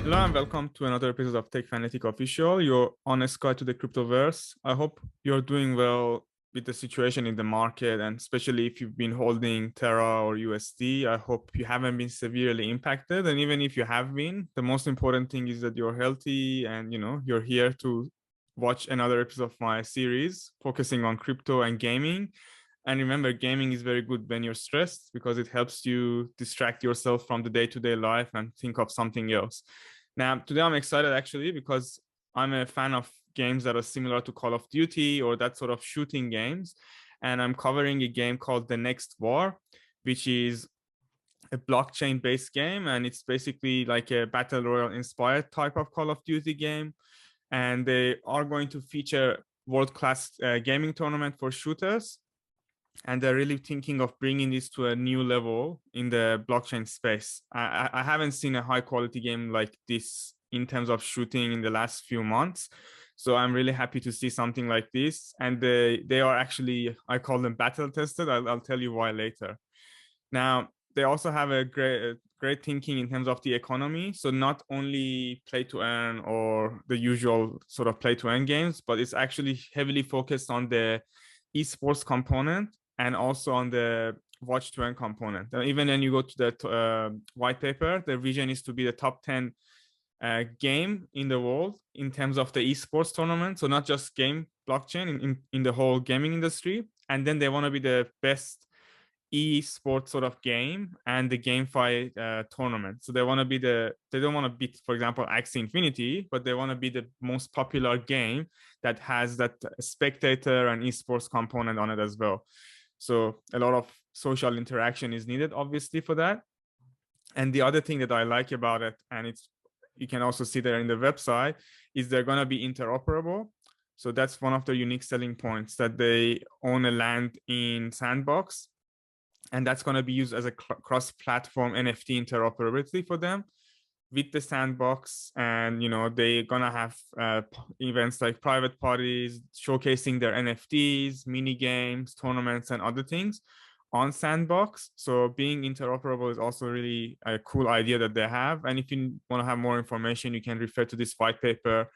Hello and welcome to another episode of Techfanaticofficial, your honest guide to the Cryptoverse. I hope you're doing well with the situation in the market, and especially if you've been holding Terra or USD. I hope you haven't been severely impacted. And even if you have been, the most important thing is that you're healthy and you're here to watch another episode of my series focusing on crypto and gaming. And remember, gaming is very good when you're stressed because it helps you distract yourself from the day-to-day life and think of something else. Now, today I'm excited actually because I'm a fan of games that are similar to Call of Duty or that sort of shooting games. And I'm covering a game called The Next War, which is a blockchain-based game. And it's basically like a battle royale inspired type of Call of Duty game. And they are going to feature world-class gaming tournament for shooters. And they're really thinking of bringing this to a new level in the blockchain space. I haven't seen a high quality game like this in terms of shooting in the last few months. So I'm really happy to see something like this. And they are actually, I call them battle tested. I'll tell you why later. Now, they also have a great thinking in terms of the economy. So not only play to earn or the usual sort of play to earn games, but it's actually heavily focused on the esports component and also on the watch to earn component. And even when you go to the white paper, the vision is to be the top 10 game in the world in terms of the esports tournament. So not just game blockchain in the whole gaming industry. And then they want to be the best esports sort of game and the GameFi tournament. So they want to be they don't want to beat, for example, Axie Infinity, but they want to be the most popular game that has that spectator and esports component on it as well. So a lot of social interaction is needed, obviously, for that. And the other thing that I like about it, and you can also see there in the website, is they're going to be interoperable. So that's one of the unique selling points, that they own a land in Sandbox, and that's going to be used as a cross-platform NFT interoperability for them with the Sandbox. And they're going to have events like private parties showcasing their NFTs, mini games, tournaments, and other things on Sandbox. So being interoperable is also really a cool idea that they have. And if you want to have more information, you can refer to this white paper,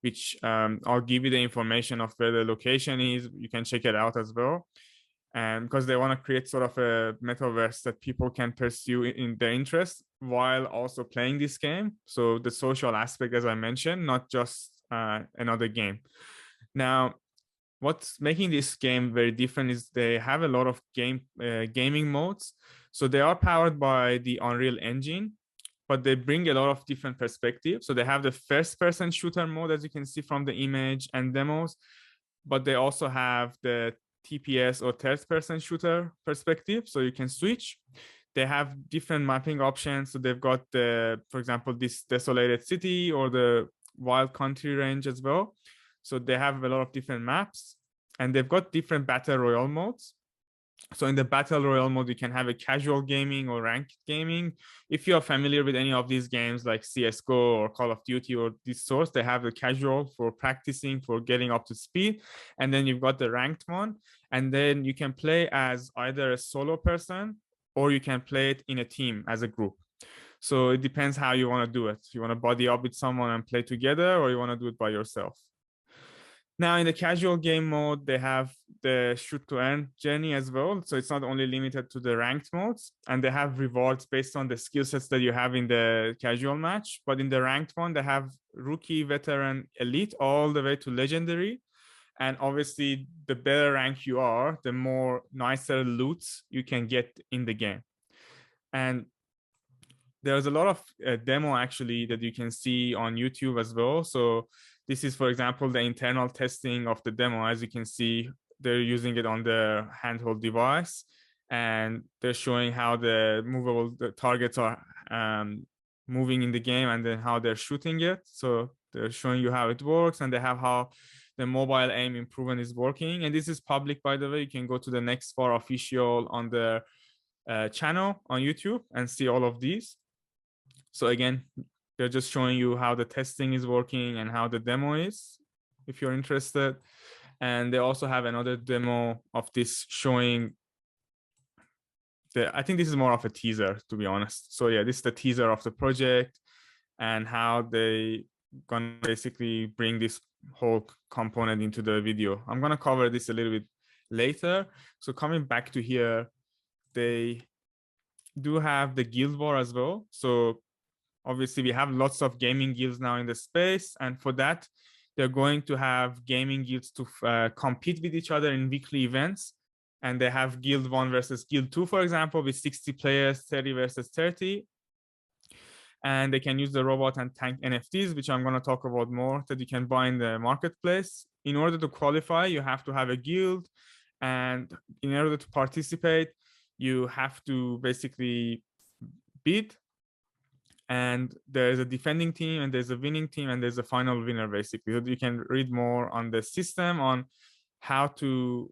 which I'll give you the information of where the location is. You can check it out as well. And because they want to create sort of a metaverse that people can pursue in their interest while also playing this game. So the social aspect, as I mentioned, not just another game. Now, what's making this game very different is they have a lot of gaming modes. So they are powered by the Unreal Engine, but they bring a lot of different perspectives. So they have the first-person shooter mode, as you can see from the image and demos, but they also have the TPS or third-person shooter perspective, so you can switch. They have different mapping options. So they've got for example, this desolated city or the wild country range as well. So they have a lot of different maps, and they've got different battle royale modes. So in the battle royale mode, you can have a casual gaming or ranked gaming. If you're familiar with any of these games like CSGO or Call of Duty or these sorts, they have the casual for practicing, for getting up to speed. And then you've got the ranked one. And then you can play as either a solo person or you can play it in a team as a group. So it depends how you want to do it. You want to buddy up with someone and play together, or you want to do it by yourself. Now, in the casual game mode, they have the shoot to earn journey as well. So it's not only limited to the ranked modes, and they have rewards based on the skill sets that you have in the casual match. But in the ranked one, they have rookie, veteran, elite, all the way to legendary. And obviously, the better rank you are, the more nicer loots you can get in the game. And there's a lot of demo actually that you can see on YouTube as well. So this is, for example, the internal testing of the demo. As you can see, they're using it on their handheld device, and they're showing how the targets are moving in the game, and then how they're shooting it. So they're showing you how it works, and they have how the mobile aim improvement is working. And this is public, by the way. You can go to the Next War official on their channel on YouTube and see all of these. So again, they're just showing you how the testing is working and how the demo is, if you're interested. And they also have another demo of this showing I think this is more of a teaser, to be honest. So yeah, this is the teaser of the project. and how they gonna basically bring this whole component into the video. I'm gonna cover this a little bit later. So coming back to here, they do have the guild war as well. So obviously we have lots of gaming guilds now in the space, and for that they're going to have gaming guilds to compete with each other in weekly events. And they have guild 1 versus guild 2, for example, with 60 players, 30 versus 30. And they can use the robot and tank NFTs, which I'm going to talk about more, that you can buy in the marketplace. In order to qualify, you have to have a guild, and in order to participate, you have to basically bid. And there's a defending team, and there's a winning team, and there's a final winner, basically. So you can read more on the system on how to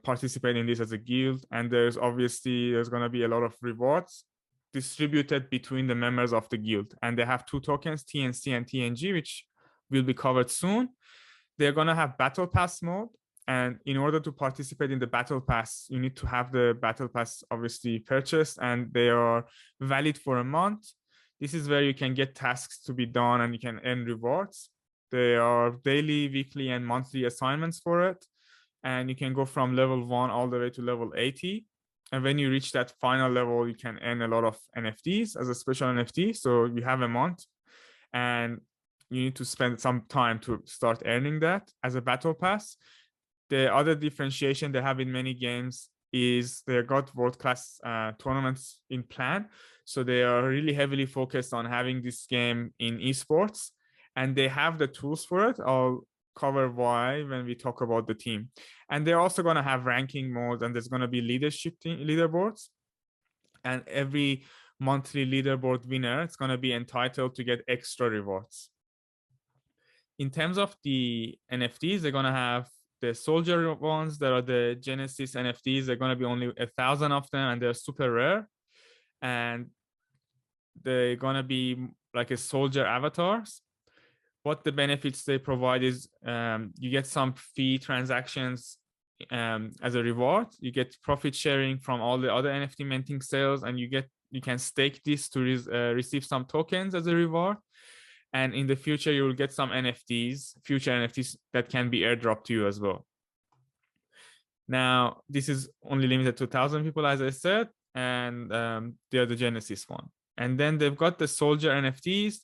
participate in this as a guild. And there's going to be a lot of rewards distributed between the members of the guild. And they have 2 tokens, TNC and TNG, which will be covered soon. They're going to have battle pass mode. And in order to participate in the battle pass, you need to have the battle pass obviously purchased, and they are valid for a month. This is where you can get tasks to be done and you can earn rewards. There are daily, weekly, and monthly assignments for it. And you can go from level 1 all the way to level 80. And when you reach that final level, you can earn a lot of NFTs as a special NFT. So you have a month, and you need to spend some time to start earning that as a battle pass. The other differentiation they have in many games is they got world-class tournaments in plan. So they are really heavily focused on having this game in esports, and they have the tools for it. I'll cover why when we talk about the team. And they're also going to have ranking modes, and there's going to be leaderboards. And every monthly leaderboard winner is going to be entitled to get extra rewards. In terms of the NFTs, they're going to have the soldier ones that are the Genesis NFTs. They're going to be only 1,000 of them, and they're super rare. And they're going to be like a soldier avatars. What the benefits they provide is you get some fee transactions as a reward. You get profit sharing from all the other NFT minting sales, and you can stake this to receive some tokens as a reward. And in the future, you will get some future NFTs that can be airdropped to you as well. Now, this is only limited to 1,000 people, as I said, and they're the Genesis one. And then they've got the soldier NFTs.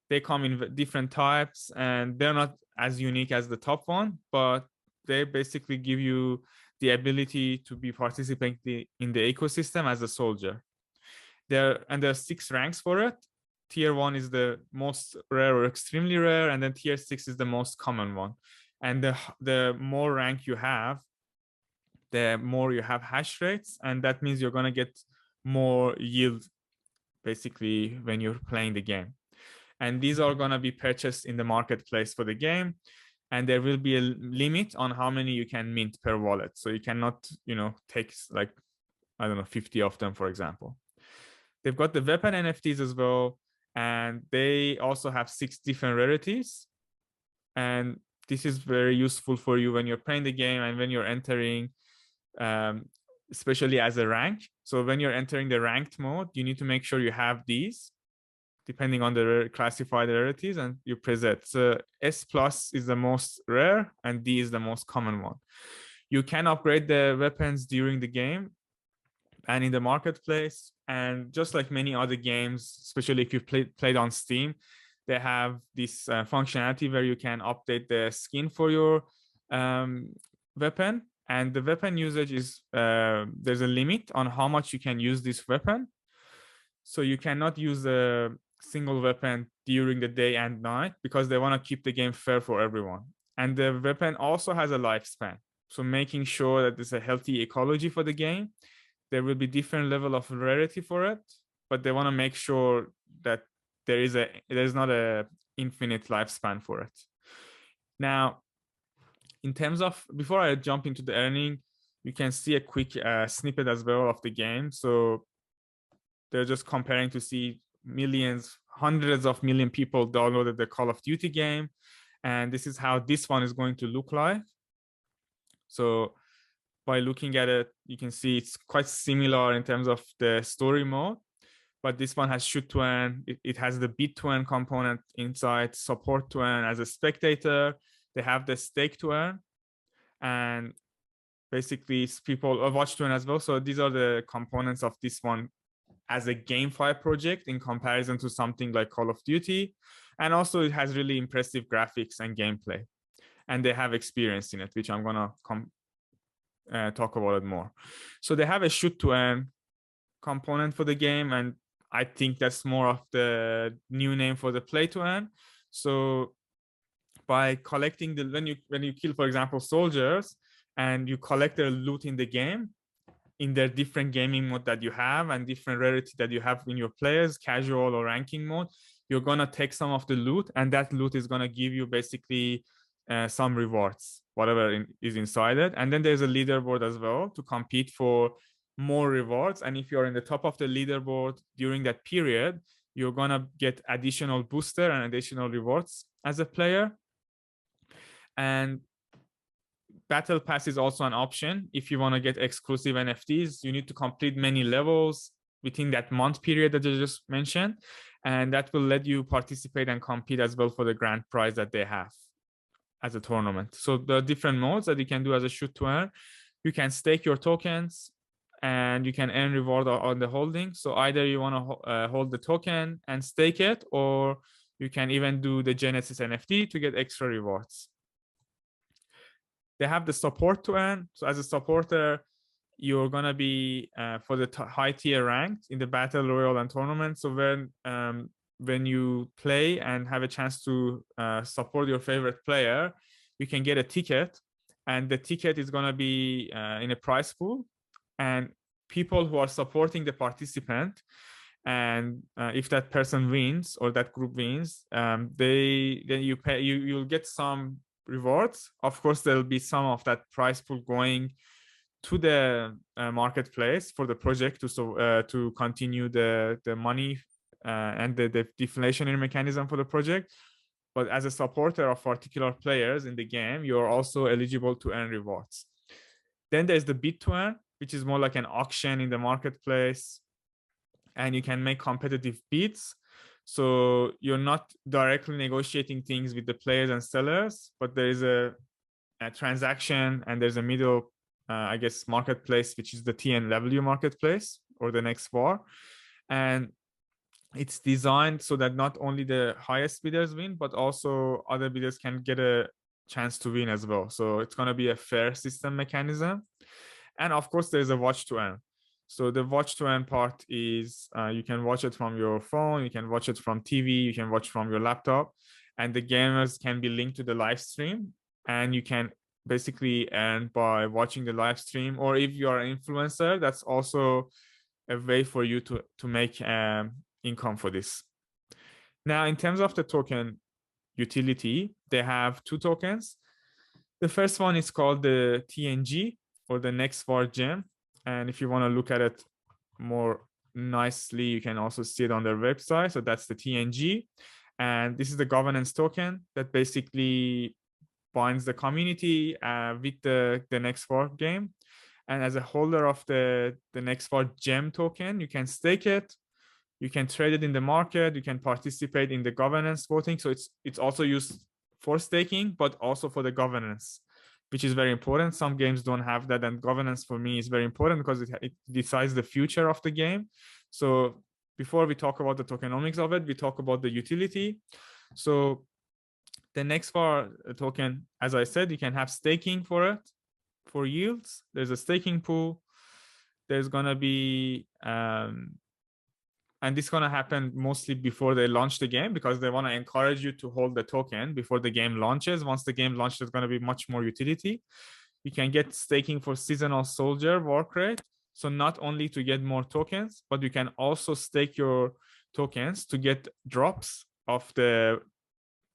They come in different types, and they're not as unique as the top one, but they basically give you the ability to be participating in the ecosystem as a soldier. There are 6 ranks for it. Tier 1 is the most rare or extremely rare, and then tier 6 is the most common one. And the more rank you have, the more you have hash rates, and that means you're going to get more yield basically when you're playing the game. And these are going to be purchased in the marketplace for the game, and there will be a limit on how many you can mint per wallet. So you cannot, take like, I don't know, 50 of them, for example. They've got the weapon NFTs as well, and they also have 6 different rarities. And this is very useful for you when you're playing the game and when you're entering, especially as a rank. So when you're entering the ranked mode, you need to make sure you have these, depending on the classified rarities, and you present. So S plus is the most rare, and D is the most common one. You can upgrade the weapons during the game and in the marketplace. And just like many other games, especially if you've played on Steam, they have this functionality where you can update the skin for your weapon. And the weapon usage is, there's a limit on how much you can use this weapon. So you cannot use a single weapon during the day and night, because they want to keep the game fair for everyone. And the weapon also has a lifespan. So making sure that there's a healthy ecology for the game. There will be different level of rarity for it, but they want to make sure that there's not a infinite lifespan for it. Now, in terms of, before I jump into the earning, you can see a quick snippet as well of the game. So they're just comparing to see millions, hundreds of million people downloaded the Call of Duty game. And this is how this one is going to look like. So by looking at it, you can see it's quite similar in terms of the story mode, but this one has shoot to earn. It has the bid to earn component inside, support to earn as a spectator. They have the stake to earn, and basically people watch to earn as well. So these are the components of this one as a GameFi project in comparison to something like Call of Duty. And also it has really impressive graphics and gameplay. And they have experience in it, which I'm gonna talk about it more. So they have a shoot to earn component for the game, and I think that's more of the new name for the play to earn. So by collecting the when you kill, for example, soldiers, and you collect their loot in the game, in their different gaming mode that you have and different rarity that you have in your players, casual or ranking mode, you're gonna take some of the loot, and that loot is gonna give you basically some rewards, whatever is inside it. And then there's a leaderboard as well to compete for more rewards. And if you're in the top of the leaderboard during that period, you're gonna get additional booster and additional rewards as a player. And Battle Pass is also an option. If you want to get exclusive NFTs, you need to complete many levels within that month period that I just mentioned. And that will let you participate and compete as well for the grand prize that they have as a tournament. So there are different modes that you can do as a shoot to earn. You can stake your tokens and you can earn reward on the holding. So either you want to hold the token and stake it, or you can even do the Genesis NFT to get extra rewards. They have the support to earn. So as a supporter, you're gonna be for the high tier ranked in the battle royale and tournament. So when you play and have a chance to support your favorite player, you can get a ticket, and the ticket is gonna be in a prize pool, and people who are supporting the participant, and if that person wins or that group wins, then you'll get some rewards. Of course, there'll be some of that prize pool going to the marketplace for the project to continue the money and the deflationary mechanism for the project. But as a supporter of particular players in the game, you're also eligible to earn rewards. Then there's the bid to earn, which is more like an auction in the marketplace, and you can make competitive bids. So you're not directly negotiating things with the players and sellers, but there is a transaction, and there's a middle, I guess, marketplace, which is the TNW marketplace or the next bar. And it's designed so that not only the highest bidders win, but also other bidders can get a chance to win as well. So it's going to be a fair system mechanism. And of course, there's a watch to earn. So the watch to earn part is you can watch it from your phone, you can watch it from TV, you can watch from your laptop, and the gamers can be linked to the live stream, and you can basically earn by watching the live stream. Or if you are an influencer, that's also a way for you to make income for this. Now, in terms of the token utility, they have two tokens. The first one is called the TNG, or the next var gem. And if you want to look at it more nicely, you can also see it on their website. So that's the TNG. And this is the governance token that basically binds the community with the next var game. And as a holder of the next var gem token, you can stake it, you can trade it in the market, you can participate in the governance voting. So it's also used for staking, but also for the governance, which is very important. Some games don't have that, and governance for me is very important because it decides the future of the game. So before we talk about the tokenomics of it, we talk about the utility. So the next var token, as I said, you can have staking for it, for yields. There's a staking pool. There's gonna be and this is going to happen mostly before they launch the game, because they want to encourage you to hold the token before the game launches. Once the game launches, there's going to be much more utility. You can get staking for seasonal soldier work rate. So not only to get more tokens, but you can also stake your tokens to get drops of the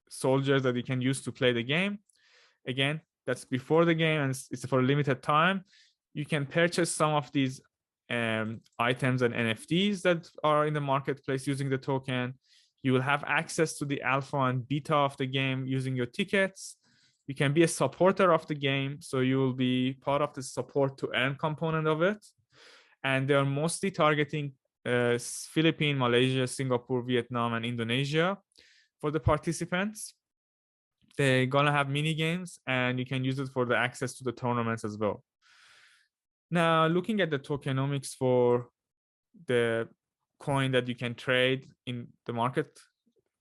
soldiers that you can use to play the game. Again, that's before the game, and it's for a limited time. You can purchase some of these items and NFTs that are in the marketplace using the token. You will have access to the alpha and beta of the game using your tickets. You can be a supporter of the game, so you will be part of the support to earn component of it. And they're mostly targeting Philippines, Malaysia, Singapore, Vietnam, and Indonesia for the participants. They're gonna have mini games, and you can use it for the access to the tournaments as well. Now, looking at the tokenomics for the coin that you can trade in the market,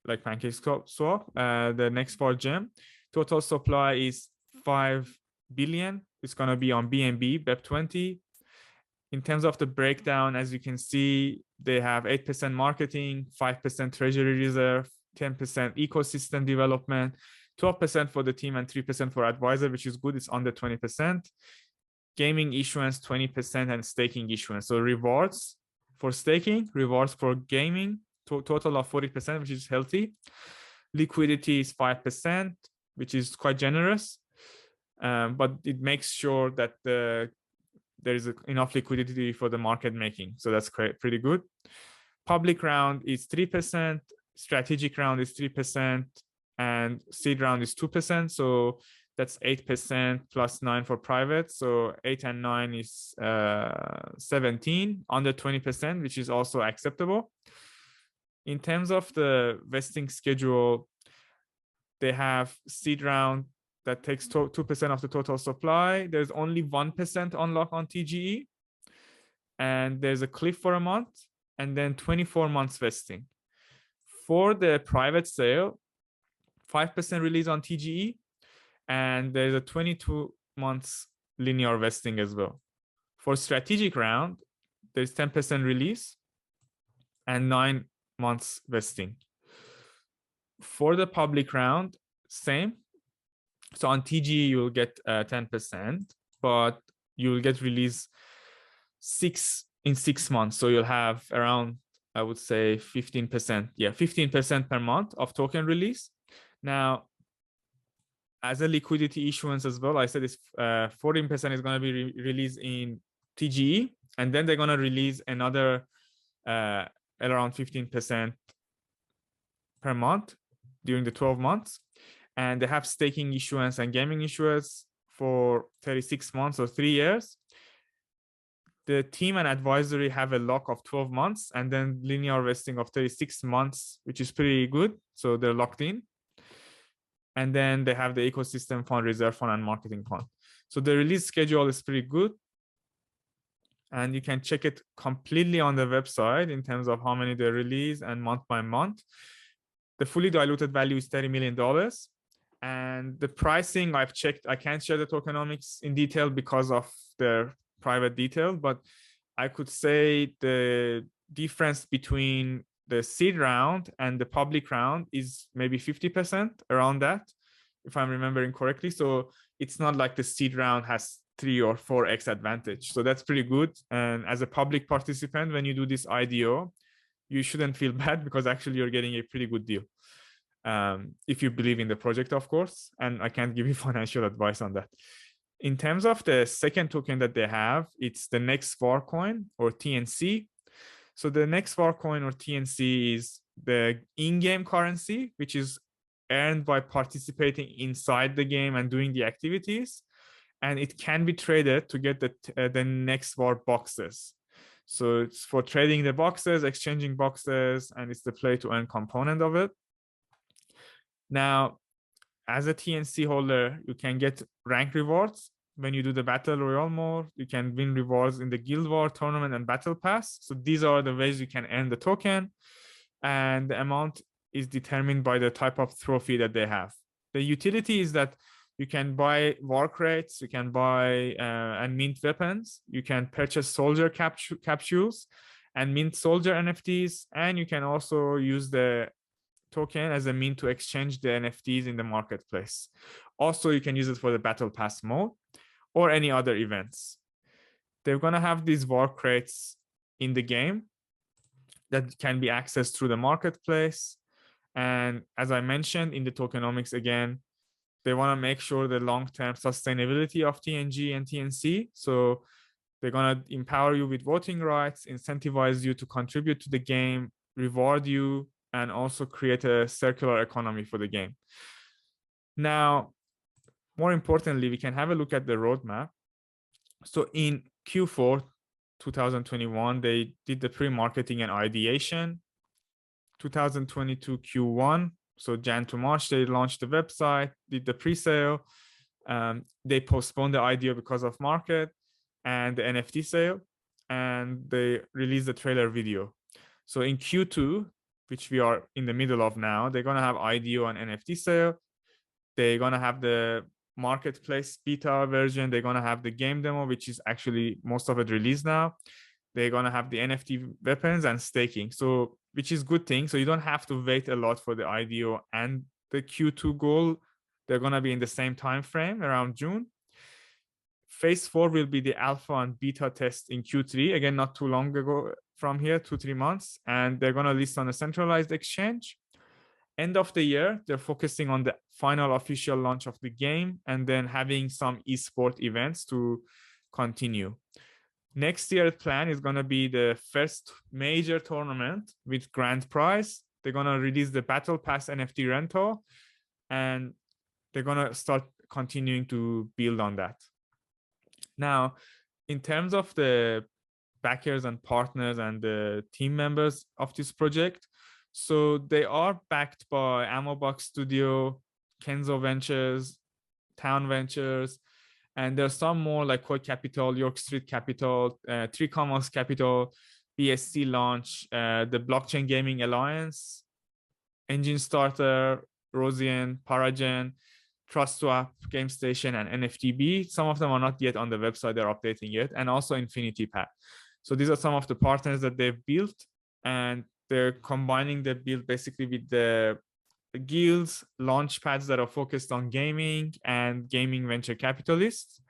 like PancakeSwap, the next part gem, total supply is 5 billion. It's gonna be on BNB, BEP20. In terms of the breakdown, as you can see, they have 8% marketing, 5% treasury reserve, 10% ecosystem development, 12% for the team, and 3% for advisor, which is good. It's under 20%. Gaming issuance 20%, and staking issuance. So rewards for staking, rewards for gaming, total of 40%, which is healthy. Liquidity is 5%, which is quite generous, but it makes sure that there is enough liquidity for the market making. So that's pretty good. Public round is 3%, strategic round is 3%, and seed round is 2%. So that's 8% plus 9 for private. So 8 and 9 is 17, under 20%, which is also acceptable. In terms of the vesting schedule, they have seed round that takes 2% of the total supply. There's only 1% unlock on TGE. And there's a cliff for a month, and then 24 months vesting. For the private sale, 5% release on TGE, and there's a 22 months linear vesting as well. For strategic round, there's 10% release and 9 months vesting. For the public round, same. So on TGE, you'll get 10%, but you will get release 6 months. So you'll have around, I would say 15%. Yeah, 15% per month of token release. Now, as a liquidity issuance as well, I said it's 14% is going to be released in TGE, and then they're going to release another around 15% per month during the 12 months. And they have staking issuance and gaming issuance for 36 months or 3 years. The team and advisory have a lock of 12 months, and then linear vesting of 36 months, which is pretty good. So they're locked in. And then they have the ecosystem fund, reserve fund, and marketing fund. So the release schedule is pretty good. And you can check it completely on the website in terms of how many they release and month by month. The fully diluted value is $30 million. And the pricing I've checked, I can't share the tokenomics in detail because of their private detail, but I could say the difference between the seed round and the public round is maybe 50%, around that, if I'm remembering correctly. So it's not like the seed round has 3 or 4x advantage. So that's pretty good. And as a public participant, when you do this IDO, you shouldn't feel bad, because actually you're getting a pretty good deal. If you believe in the project, of course, and I can't give you financial advice on that. In terms of the second token that they have, it's the Next Var coin, or TNC. So the Next Var coin, or TNC, is the in-game currency, which is earned by participating inside the game and doing the activities. And it can be traded to get the Next Var boxes. So it's for trading the boxes, exchanging boxes, and it's the play to earn component of it. Now, as a TNC holder, you can get rank rewards when you do the battle royale mode. You can win rewards in the guild war, tournament, and battle pass. So these are the ways you can earn the token, and the amount is determined by the type of trophy that they have. The utility is that you can buy war crates, you can buy and mint weapons, you can purchase soldier capsules and mint soldier NFTs, and you can also use the token as a mean to exchange the NFTs in the marketplace. Also, you can use it for the battle pass mode or any other events. They're going to have these war crates in the game that can be accessed through the marketplace. And as I mentioned in the tokenomics, again, they want to make sure the long-term sustainability of TNG and TNC. So they're going to empower you with voting rights, incentivize you to contribute to the game, reward you, and also create a circular economy for the game. Now, more importantly, we can have a look at the roadmap. So in Q4, 2021, they did the pre-marketing and ideation. 2022 Q1, so Jan to March, they launched the website, did the pre-sale. They postponed the IDO because of market and the NFT sale, and they released the trailer video. So in Q2, which we are in the middle of now, they're gonna have IDO and NFT sale. They're gonna have the marketplace beta version. They're gonna have the game demo, which is actually most of it released now. They're gonna have the NFT weapons and staking. So which is good thing. So you don't have to wait a lot for the IDO and the Q2 goal. They're gonna be in the same time frame around June. Phase 4 will be the alpha and beta test in Q3. Again, not too long ago from here, 2-3 months. And they're gonna list on a centralized exchange. End of the year, they're focusing on the final official launch of the game and then having some esport events to continue. Next year's plan is going to be the first major tournament with grand prize. They're going to release the Battle Pass NFT rental, and they're going to start continuing to build on that. Now, in terms of the backers and partners and the team members of this project, so they are backed by Ammobox Studio, Kenzo Ventures, Town Ventures, and there's some more like Koi Capital, York Street Capital, Three Commons Capital, BSC Launch, the Blockchain Gaming Alliance, Enjinstarter, Rosian, Paragen, TrustSwap, GameStation, and NFTb. Some of them are not yet on the website, they're updating it, and also InfinityPad. So these are some of the partners that they've built, and they're combining the build basically with the guilds, launchpads that are focused on gaming, and gaming venture capitalists.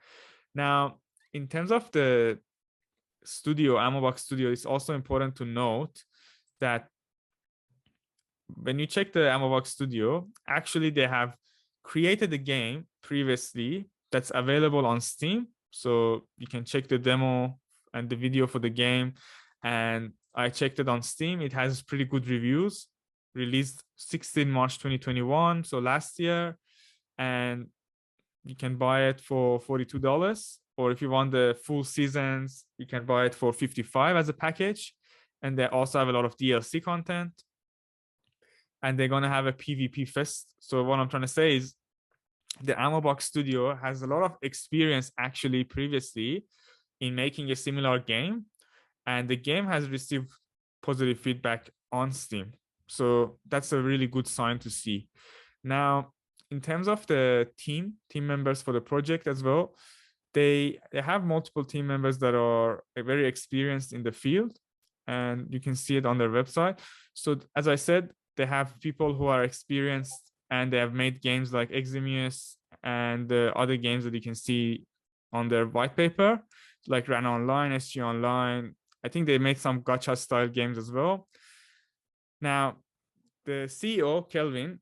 Now, in terms of the studio, Ammobox Studio, it's also important to note that when you check the Ammobox Studio, actually they have created a game previously that's available on Steam. So you can check the demo and the video for the game. And I checked it on Steam. It has pretty good reviews. Released 16 March 2021, so last year. And you can buy it for $42. Or if you want the full seasons, you can buy it for $55 as a package. And they also have a lot of DLC content. And they're going to have a PvP fest. So what I'm trying to say is the Ammobox Studio has a lot of experience actually previously in making a similar game. And the game has received positive feedback on Steam. So that's a really good sign to see. Now, in terms of the team members for the project as well, they have multiple team members that are very experienced in the field, and you can see it on their website. So as I said, they have people who are experienced and they have made games like Eximius and the other games that you can see on their white paper, like Ran Online, SG Online. I think they made some gacha style games as well. Now, the CEO, Kelvin,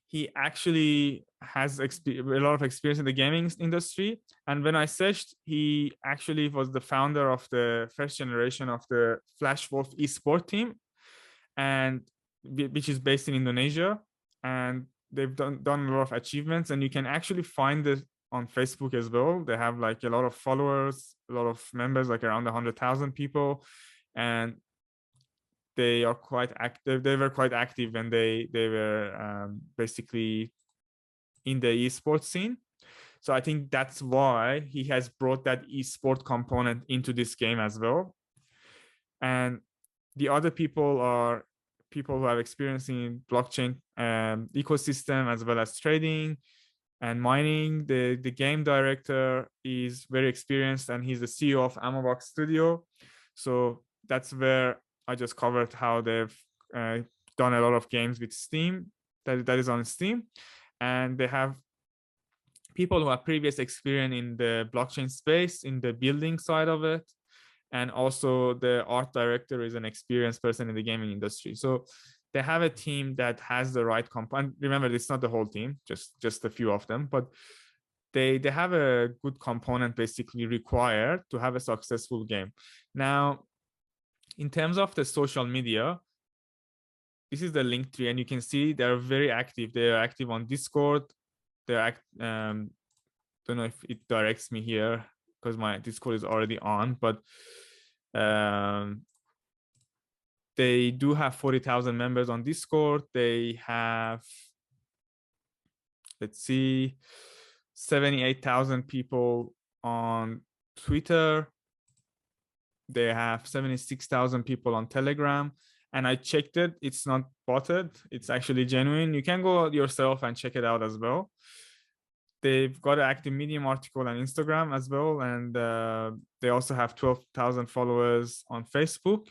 he actually has a lot of experience in the gaming industry. And when I searched, he actually was the founder of the first generation of the Flash Wolf eSport team, and which is based in Indonesia. And they've done a lot of achievements, and you can actually find it on Facebook as well. They have like a lot of followers, a lot of members, like around 100,000 people. And they are quite active. They were quite active when they were basically in the esports scene. So I think that's why he has brought that esport component into this game as well. And the other people are people who have experience in blockchain ecosystem as well as trading and mining. The game director is very experienced, and he's the CEO of Ammobox Studio. So that's where I just covered how they've done a lot of games with Steam, that is on Steam. And they have people who have previous experience in the blockchain space, in the building side of it. And also the art director is an experienced person in the gaming industry. So they have a team that has the right component. Remember, it's not the whole team, just a few of them, but they have a good component basically required to have a successful game. Now, in terms of the social media, this is the link tree, and you can see they're very active. They are active on Discord. They're don't know if it directs me here. because my Discord is already on, but they do have 40,000 members on Discord. They have, let's see, 78,000 people on Twitter. They have 76,000 people on Telegram. And I checked it. It's not botted. It's actually genuine. You can go yourself and check it out as well. They've got an active Medium article on Instagram as well. And they also have 12,000 followers on Facebook.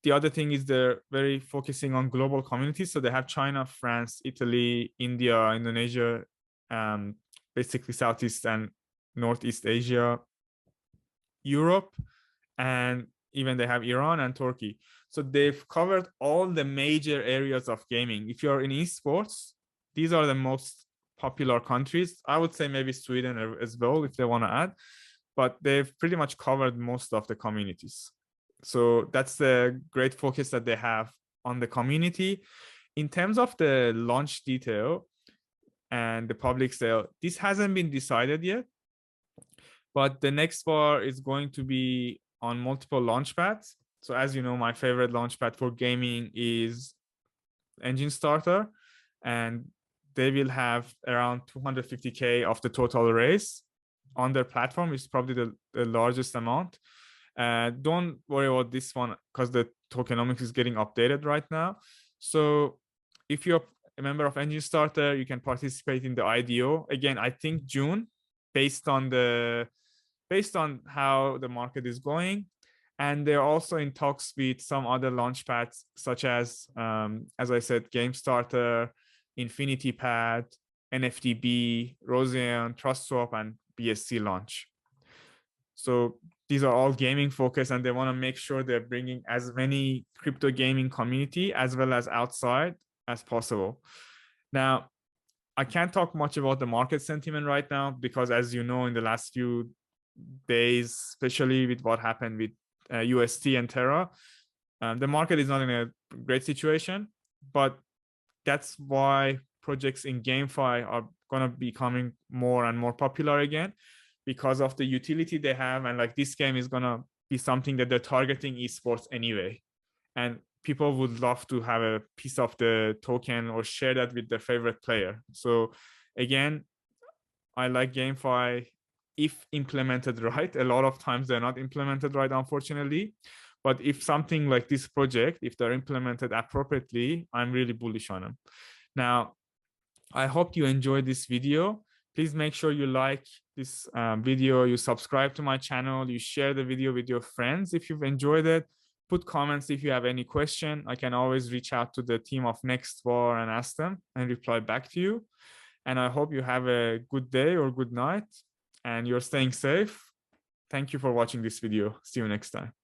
The other thing is they're very focusing on global communities. So they have China, France, Italy, India, Indonesia, basically Southeast and Northeast Asia, Europe, and even they have Iran and Turkey. So they've covered all the major areas of gaming. If you're in esports, these are the most popular countries. I would say maybe Sweden as well, if they want to add, but they've pretty much covered most of the communities. So that's the great focus that they have on the community. In terms of the launch detail and the public sale, this hasn't been decided yet, but the next bar is going to be on multiple launchpads. So as you know, my favorite launchpad for gaming is Enjinstarter, and they will have around 250K of the total raise on their platform, which is probably the largest amount. Don't worry about this one because the tokenomics is getting updated right now. So if you're a member of Enjinstarter, you can participate in the IDO. Again, I think June, based on how the market is going. And they're also in talks with some other launchpads, such as I said, GameStarter, InfinityPad, NFTb, Roseanne, TrustSwap, and BSC launch. So these are all gaming focused, and they want to make sure they're bringing as many crypto gaming community as well as outside as possible. Now, I can't talk much about the market sentiment right now because, as you know, in the last few days, especially with what happened with UST and Terra, the market is not in a great situation. But that's why projects in GameFi are going to be becoming more and more popular again, because of the utility they have. And like, this game is going to be something that they're targeting esports anyway. And people would love to have a piece of the token or share that with their favorite player. So again, I like GameFi if implemented right. A lot of times they're not implemented right, unfortunately. But if something like this project, if they're implemented appropriately, I'm really bullish on them. Now, I hope you enjoyed this video. Please make sure you like this video, you subscribe to my channel, you share the video with your friends if you've enjoyed it. Put comments if you have any question. I can always reach out to the team of Nextbar and ask them and reply back to you. And I hope you have a good day or good night and you're staying safe. Thank you for watching this video. See you next time.